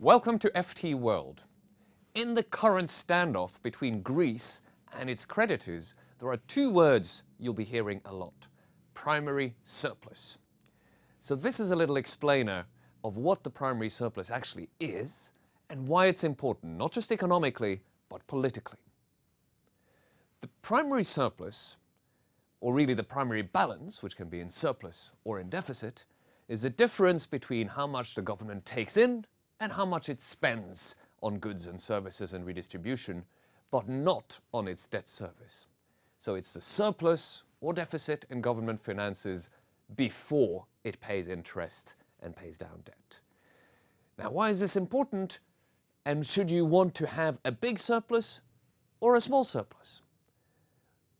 Welcome to FT World. In the current standoff between Greece and its creditors, there are two words you'll be hearing a lot: primary surplus. So this is a little explainer of what the primary surplus actually is and why it's important, not just economically, but politically. The primary surplus, or really the primary balance, which can be in surplus or in deficit, is the difference between how much the government takes in and how much it spends on goods and services and redistribution, but not on its debt service. So it's the surplus or deficit in government finances before it pays interest and pays down debt. Now, why is this important? And should you want to have a big surplus or a small surplus?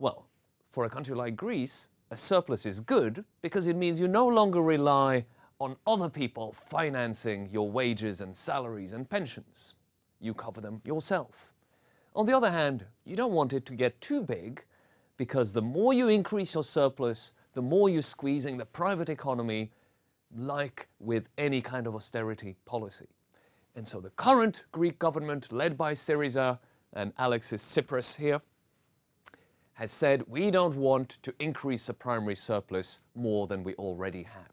Well, for a country like Greece, a surplus is good because it means you no longer rely on other people financing your wages and salaries and pensions. You cover them yourself. On the other hand, you don't want it to get too big, because the more you increase your surplus, the more you're squeezing the private economy, like with any kind of austerity policy. And so the current Greek government, led by Syriza and Alexis Tsipras here, has said we don't want to increase the primary surplus more than we already have.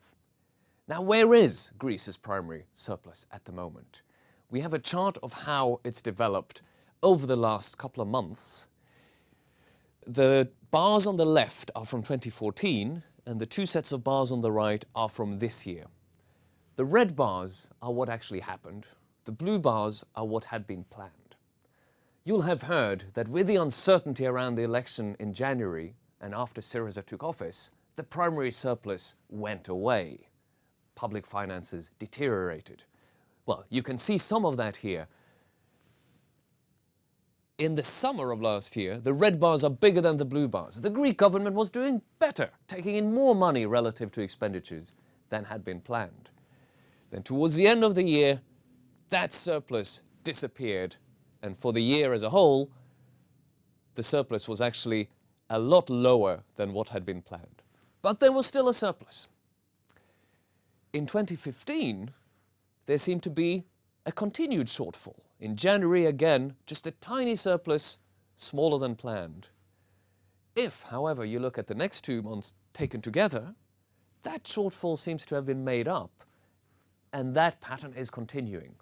Now, where is Greece's primary surplus at the moment? We have a chart of how it's developed over the last couple of months. The bars on the left are from 2014, and the two sets of bars on the right are from this year. The red bars are what actually happened. The blue bars are what had been planned. You'll have heard that with the uncertainty around the election in January and after Syriza took office, the primary surplus went away. Public finances deteriorated. Well, you can see some of that here. In the summer of last year, the red bars are bigger than the blue bars. The Greek government was doing better, taking in more money relative to expenditures than had been planned. Then towards the end of the year, that surplus disappeared. And for the year as a whole, the surplus was actually a lot lower than what had been planned. But there was still a surplus. In 2015, there seemed to be a continued shortfall. In January, again, just a tiny surplus, smaller than planned. If, however, you look at the next 2 months taken together, that shortfall seems to have been made up, and that pattern is continuing.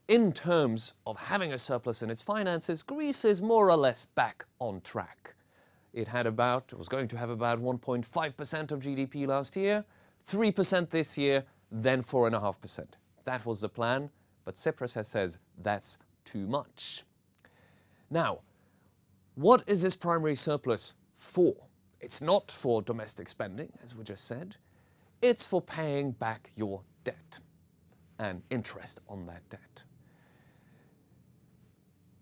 In terms of having a surplus in its finances, Greece is more or less back on track. It was going to have about 1.5% of GDP last year, 3% this year, then 4.5%. That was the plan, but Tsipras says that's too much. Now, what is this primary surplus for? It's not for domestic spending, as we just said. It's for paying back your debt and interest on that debt.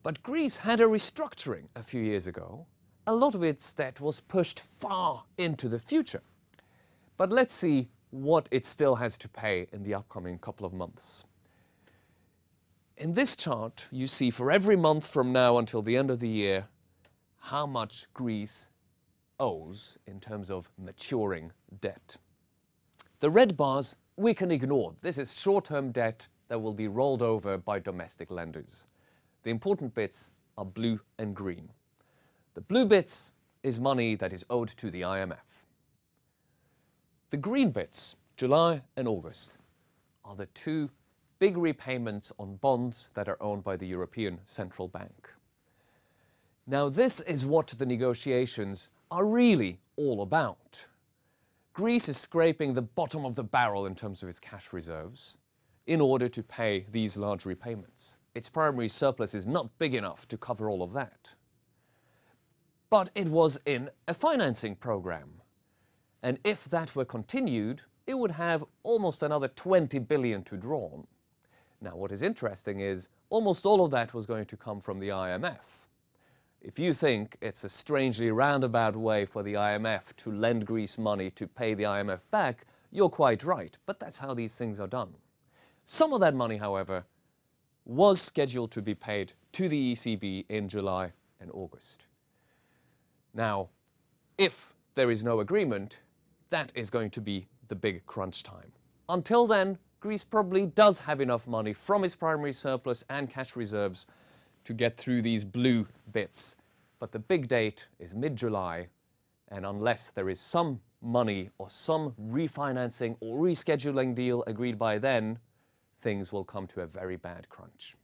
But Greece had a restructuring a few years ago. A lot of its debt was pushed far into the future. But let's see what it still has to pay in the upcoming couple of months. In this chart, you see for every month from now until the end of the year, how much Greece owes in terms of maturing debt. The red bars we can ignore. This is short-term debt that will be rolled over by domestic lenders. The important bits are blue and green. The blue bits is money that is owed to the IMF. The green bits, July and August, are the two big repayments on bonds that are owned by the European Central Bank. Now, this is what the negotiations are really all about. Greece is scraping the bottom of the barrel in terms of its cash reserves in order to pay these large repayments. Its primary surplus is not big enough to cover all of that. But it was in a financing program. And if that were continued, it would have almost another 20 billion to draw on. Now, what is interesting is almost all of that was going to come from the IMF. If you think it's a strangely roundabout way for the IMF to lend Greece money to pay the IMF back, you're quite right. But that's how these things are done. Some of that money, however, was scheduled to be paid to the ECB in July and August. Now, if there is no agreement, that is going to be the big crunch time. Until then, Greece probably does have enough money from its primary surplus and cash reserves to get through these blue bits. But the big date is mid-July, and unless there is some money or some refinancing or rescheduling deal agreed by then, things will come to a very bad crunch.